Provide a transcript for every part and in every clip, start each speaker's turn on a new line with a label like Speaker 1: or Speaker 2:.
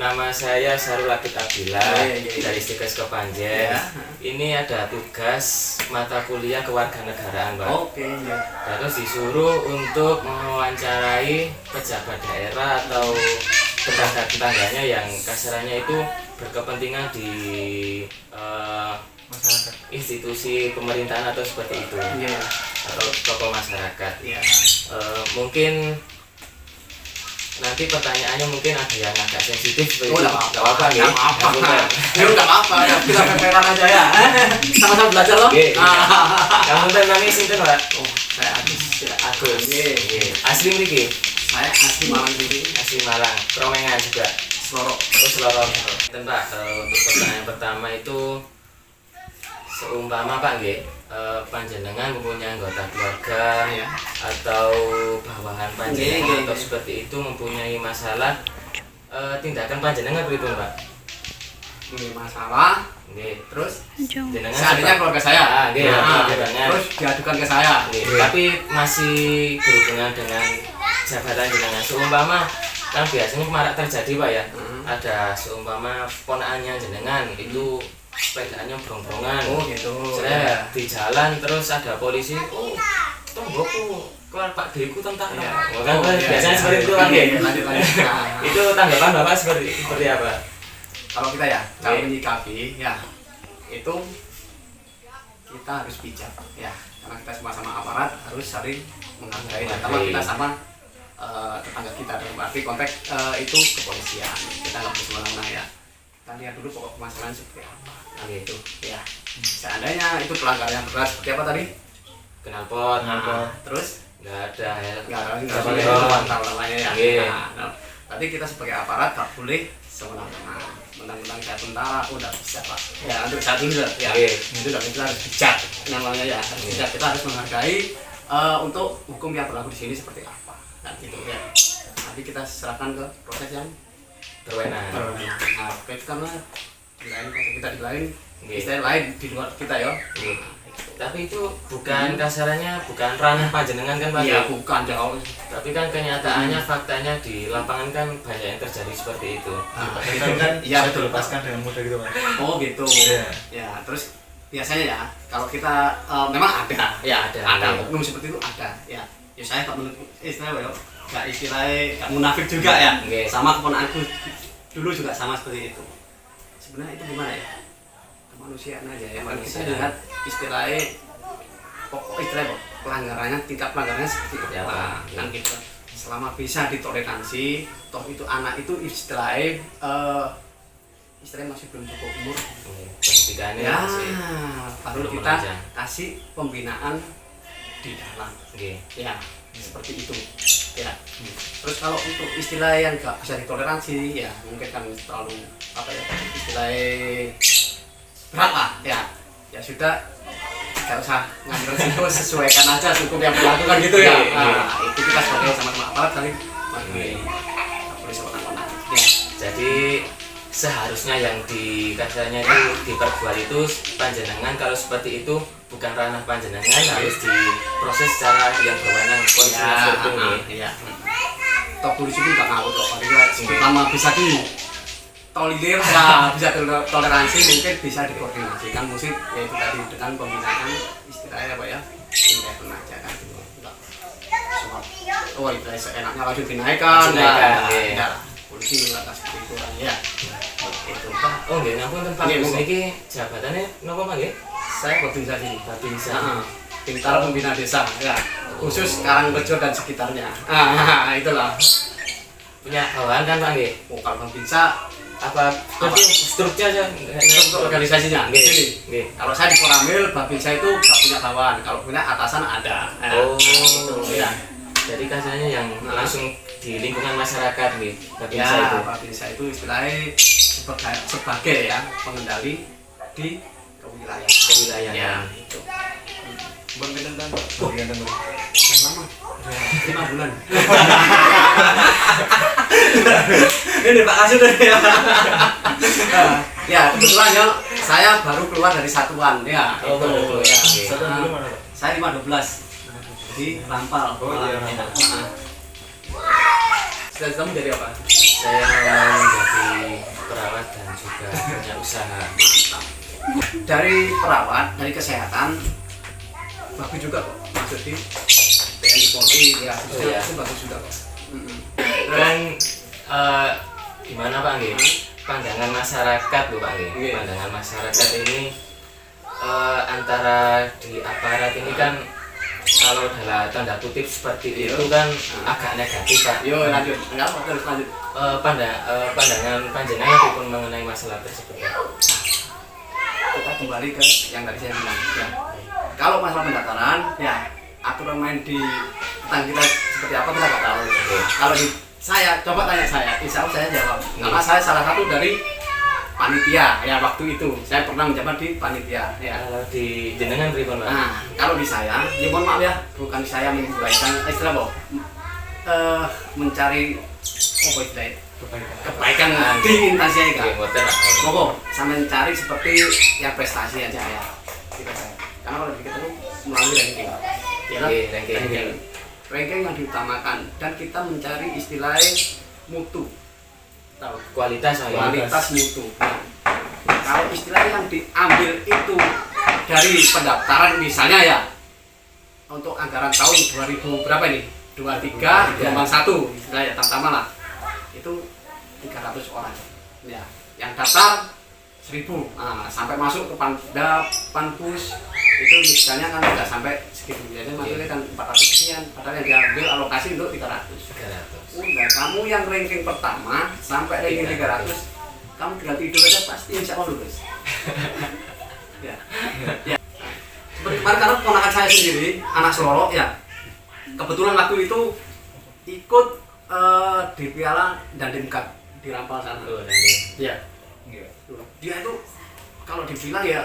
Speaker 1: Nama saya Sarul Abid Abdillah dari Stikes Kepanjen. Ini ada tugas mata kuliah kewarganegaraan, Pak. Terus disuruh untuk mewawancarai pejabat daerah atau tetangga-tetangganya yang kasarannya itu berkepentingan di institusi pemerintahan atau seperti itu, atau tokoh masyarakat. Mungkin nanti pertanyaannya mungkin ada yang agak sensitif seperti itu.
Speaker 2: Enggak apa-apa. Ya enggak apa-apa. Kita fair-fairan aja ya. Sama-sama belajar loh.
Speaker 1: Kamu namanya sinten, Pak?
Speaker 2: Saya
Speaker 1: Agus. Asli mriki?
Speaker 2: Saya asli Malang ini.
Speaker 1: Asli Malang. Promengan juga.
Speaker 2: Selorok.
Speaker 1: Oh, Selorok. Pak, untuk pertanyaan pertama itu seumpama Pak nggih, panjenengan mempunyai anggota keluarga atau bawahan panjenengan atau seperti itu mempunyai masalah, tindakan panjenengan begitu, Pak?
Speaker 2: Ini masalah. Terus
Speaker 1: jenengan
Speaker 2: seandainya keluarga saya. Terus diadukan ke saya.
Speaker 1: Tapi masih berhubungan dengan jabatan jenengan. Seumpama kan biasanya marak terjadi, Pak ya. Ada seumpama ponakannya jenengan itu sepedanya brong-brongan. Saya di jalan terus ada polisi, tonggoku keluar Pak Deku tentara. Biasanya seperti itu kan. Itu tanggapan Bapak seperti apa?
Speaker 2: Kalau kita ya, kalau menyikapi ya itu kita harus bijak ya, karena kita sama-sama aparat harus saling menghargai. Terutama kita sama tetangga kita, dalam arti konteks itu kepolisian. Kita nggak bisa sembarangan ya. Kita lihat dulu pokok permasalahan seperti apa. Itu ya. Seandainya itu pelanggaran yang berat seperti apa tadi?
Speaker 1: Knalpot.
Speaker 2: Terus
Speaker 1: nggak ada ya.
Speaker 2: Nggak boleh mantau namanya ya. Tadi kita sebagai aparat nggak boleh semena-mena. Mentang-mentang saya tentara, udah bisa Pak. Ya untuk saat ini ya. Itu kita harus bijak namanya ya. Harus bijak, kita harus menghargai untuk hukum yang berlaku di sini seperti apa. Nah gitu ya. Nanti kita serahkan ke proses yang
Speaker 1: berwenang.
Speaker 2: Nah, karena kita di lain, istilah lain di luar kita ya.
Speaker 1: Tapi itu bukan kasarannya, bukan ranah panjenengan kan Pak?
Speaker 2: Iya, bukan jauh.
Speaker 1: Tapi kan kenyataannya, faktanya di lapangan kan banyak yang terjadi seperti itu.
Speaker 3: Kan bisa dilepaskan dengan mudah gitu Pak.
Speaker 2: Oh gitu. Ya, terus biasanya ya kalau kita memang ada oknum seperti itu ada. Ya saya tak menurut istilahnya nggak istilahnya munafik juga ya. Sama keponakanku dulu juga sama seperti itu. Sebenarnya itu gimana ya? Kemanusiaan aja ya. Kita lihat istilahnya pelanggarannya, tingkat pelanggarannya seperti apa kan gitu. Selama bisa ditoleransi, toh itu anak itu istilahnya masih belum cukup umur,
Speaker 1: pendidikannya
Speaker 2: ya
Speaker 1: masih
Speaker 2: baru kita kasih pembinaan di dalam, ya seperti itu ya. Terus kalau untuk istilah yang nggak bisa ditoleransi ya mungkin kan terlalu apa ya, istilahnya berat lah ya sudah, nggak usah ngambil resiko, sesuaikan aja hukum yang berlaku kan gitu ya. Itu kita sebagai sama-sama aparat kali polisi warna-warna ya.
Speaker 1: Jadi seharusnya yang dikasarnya itu diperbuat itu panjenengan, kalau seperti itu bukan ranah panjenengan, harus diproses secara yang berwenang polisi seperti ini.
Speaker 2: Toh polisi itu nggak ngawur kok, pertama bisa tolerir ya, bisa toleransi, mungkin bisa dikoordinasikan musik yaitu tadi dengan pembinaan istilahnya apa ya, independen aja kan gitu. Oh itu seenaknya langsung dinaikkan ya. Polisi juga seperti itu kan ya. Itu
Speaker 1: Pak. Oh nggih, ngapunten Pak. Niki jabatannya napa Pak nggih?
Speaker 2: saya Babinsa sini.
Speaker 1: Babinsa.
Speaker 2: Bintara Pembina Desa ya. Khusus Karangrejo dan sekitarnya. Itulah.
Speaker 1: Punya bawahan kan Pak nggih?
Speaker 2: Oh, kalau Babinsa
Speaker 1: Apa strukturnya aja?
Speaker 2: untuk organisasinya
Speaker 1: Nggih.
Speaker 2: gini.
Speaker 1: Nggih.
Speaker 2: Kalau saya di Koramil, Babinsa itu nggak punya bawahan. Kalau punya atasan ada.
Speaker 1: Oh,
Speaker 2: itu ya.
Speaker 1: Jadi kasarnya yang langsung di lingkungan masyarakat nih, Babinsa
Speaker 2: Ya,
Speaker 1: itu.
Speaker 2: Babinsa itu istilahnya sebagai ya pengendali di kewilayahan.
Speaker 1: Kewilayahan.
Speaker 2: Ya, itu.
Speaker 3: Bang Ganten, bagian tengah.
Speaker 2: Sudah lama. 5 bulan. Ini Pak Kasih ya. Ya, kebetulan ya saya baru keluar dari satuan ya.
Speaker 1: Oh,
Speaker 2: itu
Speaker 1: baru keluar.
Speaker 2: ya.
Speaker 1: Oke.
Speaker 3: Satuan dulu mana, Pak?
Speaker 2: Saya 512 di Rampal.
Speaker 3: Oh, iya,
Speaker 2: Malang.
Speaker 3: Rampal.
Speaker 2: Cita-citamu jadi apa?
Speaker 1: Saya mau menjadi perawat dan juga punya usaha.
Speaker 2: Dari perawat, dari kesehatan bagus juga kok. Masuk di TNI Polri ya,
Speaker 1: Oh, iya.
Speaker 2: itu bagus juga kok.
Speaker 1: Dan gimana Pak nggih? Pandangan masyarakat loh Pak nggih.
Speaker 2: Iya.
Speaker 1: Pandangan masyarakat ini antara di aparat ini kan kalau dalam tanda kutip seperti itu kan agak negatif Pak.
Speaker 2: Yo lanjut, enggak apa terus lanjut.
Speaker 1: Pandangan panjenengan pun mengenai masalah tersebut. Pak.
Speaker 2: Kita kembali ke yang tadi saya bilang ya. Kalau masalah pendaftaran ya aturan main di tentang kita seperti apa kita nggak tahu. Kalau di saya coba tanya saya, insya Allah saya jawab. Karena saya salah satu dari panitia ya waktu itu saya pernah menjabat di panitia ya.
Speaker 1: Kalau di jenengan pripun Pak?
Speaker 2: Nah kalau di saya, ya mohon maaf ya, bukan saya mengubahkan istilah boh, mencari apa istilahnya kebaikan di instansi ya
Speaker 1: Nggih,
Speaker 2: kan.
Speaker 1: mboten Pak.
Speaker 2: Pokok sampai mencari seperti yang prestasi aja ya. Tidak saya. Karena kalau kita itu melalui ranking, ya kan?
Speaker 1: Nggih, ranking.
Speaker 2: Ranking yang diutamakan dan kita mencari istilahnya mutu, tahu?
Speaker 1: Kualitas Pak, ya.
Speaker 2: Kualitas mutu. Nah, kalau istilah yang diambil itu dari pendaftaran misalnya ya untuk anggaran tahun 2000 berapa ini? 23 gelombang 1 istilahnya pertama lah itu 300 orang ya yang daftar 1000 sampai masuk ke panpus itu misalnya kan tidak sampai segitu biasanya masuknya kan 400 sekian padahal yang diambil alokasi untuk 300.
Speaker 1: 300.
Speaker 2: Udah kamu yang ranking pertama sampai ranking 300 kamu tinggal tidur aja pasti insya Allah lulus. Ya. Ya. Seperti kemarin karena ponakan saya sendiri anak Seloro ya kebetulan waktu itu ikut di Piala dan Dimkar di Rampal sana.
Speaker 1: Oh, nanti.
Speaker 2: Ya.
Speaker 3: Iya.
Speaker 2: Dia itu kalau dibilang ya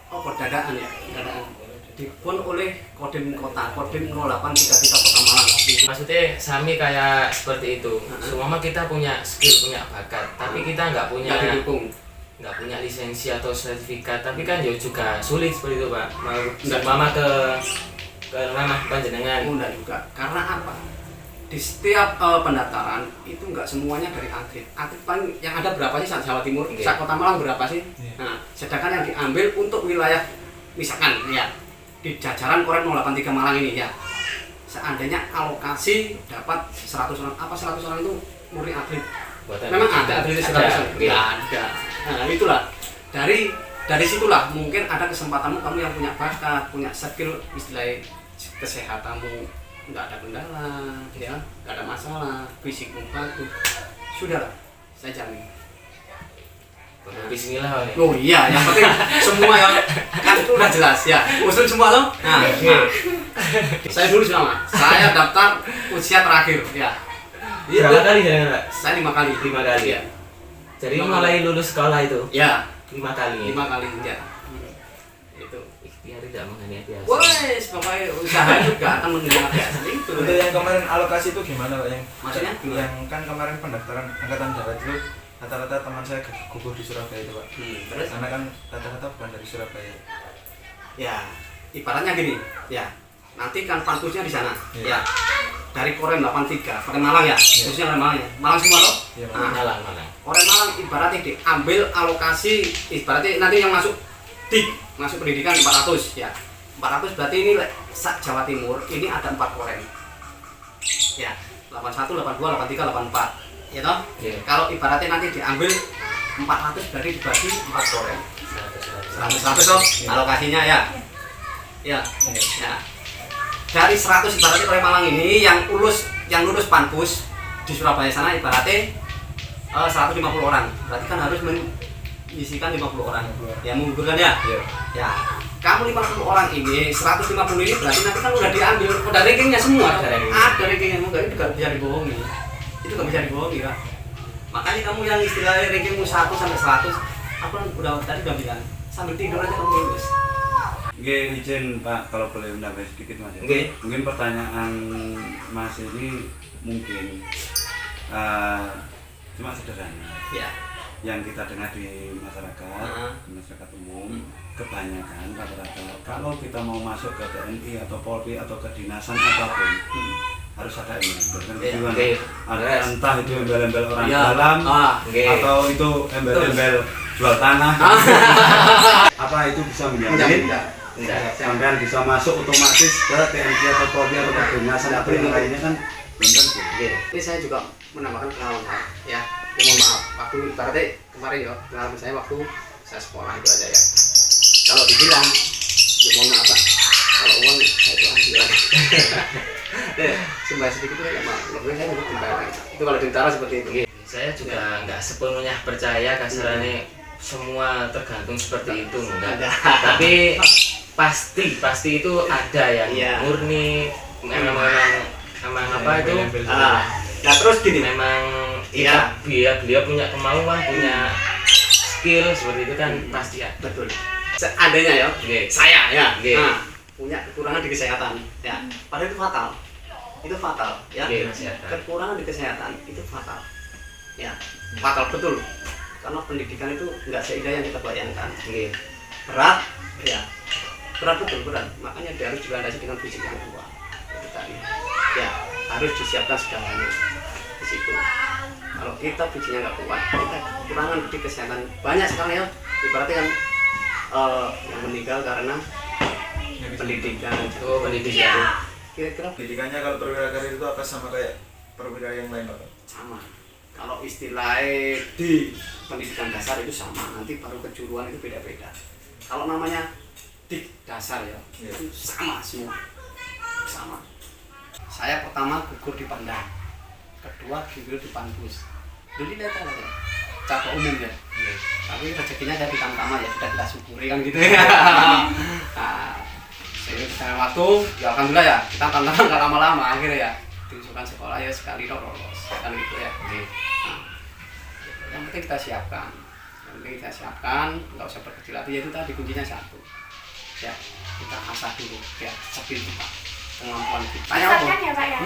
Speaker 2: dadaan ya, dadaan. Dipun oleh Kodim Kota, Kodim 0833 Kota Malang waktu itu.
Speaker 1: Maksudnya sami kayak seperti itu. Semua kita punya skill, punya bakat, tapi kita nggak punya
Speaker 2: Nggak didukung.
Speaker 1: nggak punya lisensi atau sertifikat. Tapi kan ya juga sulit seperti itu Pak.
Speaker 2: Nggak.
Speaker 1: Mama ke ranah panjenengan.
Speaker 2: Enggak juga. Karena apa? Di setiap pendaftaran itu enggak semuanya dari atlet. Atlet paling yang ada berapa sih saat Jawa Timur?
Speaker 1: Oke.
Speaker 2: Saat Kota Malang berapa sih?
Speaker 3: Iya.
Speaker 2: Nah, sedangkan yang diambil untuk wilayah misalkan ya di jajaran Korem 083 Malang ini ya. Seandainya alokasi dapat 100 orang, apa 100 orang itu murni atlet.
Speaker 1: Buatan
Speaker 2: Memang ada atlet 100 orang.
Speaker 1: Nggih.
Speaker 2: Nggak ada. Nah, itulah. Dari situlah mungkin ada kesempatanmu kamu yang punya bakat, punya skill istilahnya kesehatanmu nggak ada kendala, ya nggak ada masalah, fisikmu bagus, sudahlah, saya jamin.
Speaker 1: Bismillah Pak.
Speaker 2: Oh iya, yang penting semua yang kan itu udah jelas ya, usul semua loh. Nah, saya dulu sama, saya daftar usia terakhir ya.
Speaker 1: Berapa kali jenengan Pak?
Speaker 2: Saya 5 kali.
Speaker 1: 5 kali ya. Jadi
Speaker 2: 5
Speaker 1: mulai lulus sekolah itu
Speaker 2: Ya,
Speaker 1: 5 kali.
Speaker 2: 5 kali ya. Itu.
Speaker 1: Ikhtiar tidak menghaniati hasil.
Speaker 2: Wes, pokoknya usaha juga akan menggunakan hasil itu.
Speaker 3: Untuk yang kemarin alokasi itu gimana Pak? Yang
Speaker 2: Maksudnya gimana?
Speaker 3: yang kan kemarin pendaftaran angkatan darat itu rata-rata teman saya gugur di Surabaya itu Pak.
Speaker 2: Terus?
Speaker 3: Karena kan rata-rata bukan dari Surabaya.
Speaker 2: Ya, ibaratnya gini, ya. Nanti kan pantusnya di sana.
Speaker 3: Iya.
Speaker 2: Ya. Dari Korem 83, Korem Malang ya. Khususnya Korem Malang ya. Malang semua loh.
Speaker 3: Iya,
Speaker 2: Nah,
Speaker 1: Malang, Malang.
Speaker 2: Korem Malang ibaratnya diambil alokasi ibaratnya nanti yang masuk masuk pendidikan 400 ya. 400 berarti ini sak Jawa Timur ini ada 4 Korem. Ya, 81, 82, 83, 84. Ya toh?
Speaker 1: Iya.
Speaker 2: Kalau ibaratnya nanti diambil 400 berarti dibagi 4 Korem.
Speaker 1: 100.
Speaker 2: 100 toh alokasinya ya. Ya. Ya. Dari 100 ibaratnya kalau Malang ini yang lulus Panpus di Surabaya sana ibaratnya 150 orang. Berarti kan harus mengisikan 50 orang. Ya mengumpulkan ya. Ya. Kamu 50 orang ini, 150 ini berarti nanti kan udah diambil, udah rankingnya semua. Ada rankingnya, enggak itu gak bisa dibohongi. Itu gak bisa dibohongi kan. Makanya kamu yang istilahnya rankingmu 1 sampai 100, aku udah tadi udah bilang sambil tidur aja kamu lulus.
Speaker 4: Oke, izin Pak kalau boleh menambah sedikit Mas.
Speaker 2: Oke.
Speaker 4: Mungkin pertanyaan Mas ini mungkin cuma sederhana.
Speaker 2: Ya.
Speaker 4: Yang kita dengar di masyarakat umum, kebanyakan rata-rata kalau kita mau masuk ke TNI atau Polri atau kedinasan apapun harus ada embel-embel. Ada entah itu embel-embel orang dalam atau itu embel-embel jual tanah. Apa itu bisa menjamin sampean bisa masuk otomatis ke TNI atau Polri atau kedinasan atau yang lainnya kan belum tentu.
Speaker 2: Ini saya juga menambahkan pengalaman saya, ya. Mohon maaf, waktu ibaratnya kemarin ya, pengalaman saya waktu saya sekolah itu aja ya. Kalau dibilang, ya mohon maaf Pak, kalau uang saya itu ambil. Sembah sedikit itu ya maaf, lebih saya untuk timbangan. Itu kalau ditara seperti itu.
Speaker 1: Saya juga nggak sepenuhnya percaya kasarannya semua tergantung seperti itu, enggak. Tapi pasti itu ada yang murni, memang apa itu?
Speaker 2: Nah terus gini,
Speaker 1: memang beliau punya kemauan, punya skill seperti itu kan pasti ada.
Speaker 2: Betul. Seandainya ya, saya ya, punya kekurangan di kesehatan, ya, padahal itu fatal. Itu fatal, ya. Kekurangan di kesehatan itu fatal, ya, fatal betul. Karena pendidikan itu nggak seindah yang kita bayangkan. Berat, ya, berat betul berat. Makanya dia harus dilandasi dengan fisik yang kuat. Itu tadi, ya, harus disiapkan segalanya di situ. Kalau kita fisiknya nggak kuat, kita kekurangan di kesehatan banyak sekali ya. Ibaratnya kan yang meninggal karena pendidikan.
Speaker 1: Oh, pendidikan.
Speaker 2: Kira-kira
Speaker 3: Pendidikannya kalau perwira karir itu apa sama kayak perwira yang lain Pak?
Speaker 2: sama. Kalau istilah di pendidikan dasar itu sama, nanti baru kejuruan itu beda-beda. Kalau namanya di dasar ya, itu sama semua, sama. Saya pertama gugur di Pandang, kedua gugur di Panpus. Dulu lihat aja, cabang umum ya. Tapi rezekinya saya di Tamtama ya, sudah kita syukuri kan gitu ya. Nah, saya waktu, ya alhamdulillah ya, kita Tamtama nggak lama-lama akhirnya ya. Diusulkan sekolah ya sekali lolos, kan gitu ya. Nah, yang penting kita siapkan, nggak usah berkecil hati. Ya itu tadi kuncinya satu, ya kita asah dulu, ya skill kita, kemampuan kita.
Speaker 5: Misalkan ya Pak ya,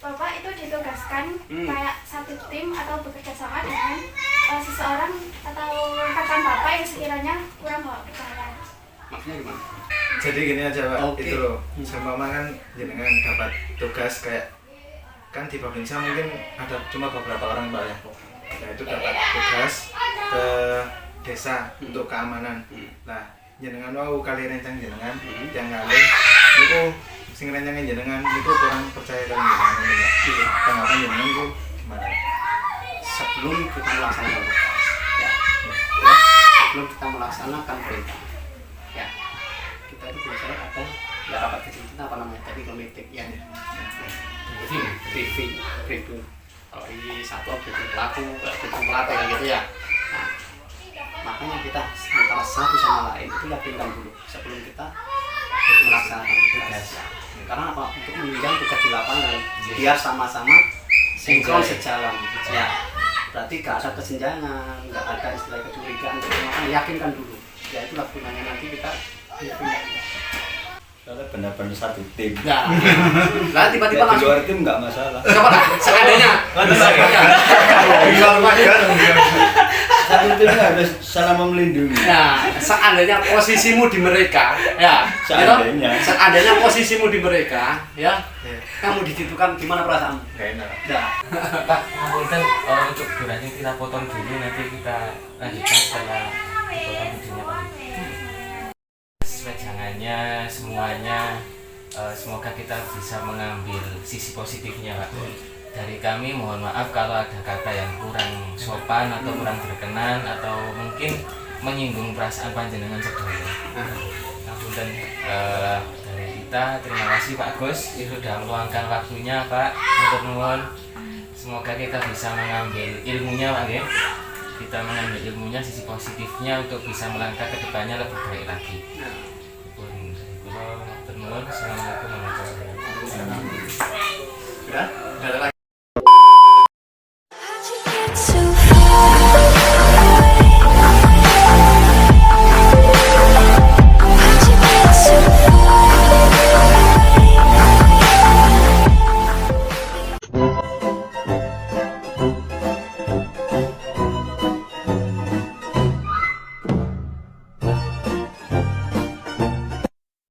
Speaker 5: Bapak itu ditugaskan kayak satu tim atau bekerja sama dengan seseorang atau rekan Bapak yang sekiranya kurang Bapak percaya.
Speaker 2: Maksudnya gimana?
Speaker 3: Jadi gini aja Pak,
Speaker 2: Oke.
Speaker 3: itu loh, seumpama kan jenengan dapat tugas kayak kan di Babinsa mungkin ada cuma beberapa orang Pak ya. Nah itu dapat tugas ke desa untuk keamanan. Nah jenengan mau kali rencang jenengan yang kali itu sing rencangin jenengan itu kurang percaya kali jenengan. Tanggapan jenengan itu gimana?
Speaker 2: Sebelum kita melaksanakan tugas, ya, sebelum kita melaksanakan perintah, ya, kita itu biasanya ada ya rapat kecil kita apa namanya technical meeting ya, briefing. Kalau ini satu briefing pelaku, briefing pelatih kan gitu ya. Nah, makanya kita antara satu sama lain itu yakinkan dulu sebelum kita melaksanakan tugas. Karena apa? Untuk menunjang tugas di lapangan biar sama-sama sinkron sejalan. Ya, berarti gak ada kesenjangan, gak ada istilah kecurigaan. Makanya yakinkan dulu. Ya itulah gunanya nanti kita briefing.
Speaker 4: Soalnya benar-benar satu tim.
Speaker 2: Nah, lah tiba-tiba
Speaker 4: Di
Speaker 2: langsung
Speaker 4: luar tim nggak masalah.
Speaker 2: coba lah, seandainya
Speaker 4: Satu tim harus saling melindungi.
Speaker 2: nah, seandainya posisimu di mereka, ya, seandainya posisimu di mereka, ya, kamu digitukan gimana perasaanmu?
Speaker 3: Gak enak.
Speaker 2: Nah,
Speaker 1: Pak, ngapunten untuk durasi kita potong dulu, nanti kita lanjutkan setelah dipotong videonya Pak. Jangannya semuanya, semoga kita bisa mengambil sisi positifnya Pak. Dari kami mohon maaf kalau ada kata yang kurang sopan atau kurang berkenan atau mungkin menyinggung perasaan panjenengan sedaya. Ngapunten dari kita, terima kasih Pak Gus sudah meluangkan waktunya Pak. Matur nuwun. Semoga kita bisa mengambil ilmunya Pak ya. Kita mengambil ilmunya, sisi positifnya untuk bisa melangkah ke depannya lebih baik lagi. Matur nuwun. Assalamualaikum warahmatullahi wabarakatuh.
Speaker 2: Sudah? Sudah ada lagi.
Speaker 6: So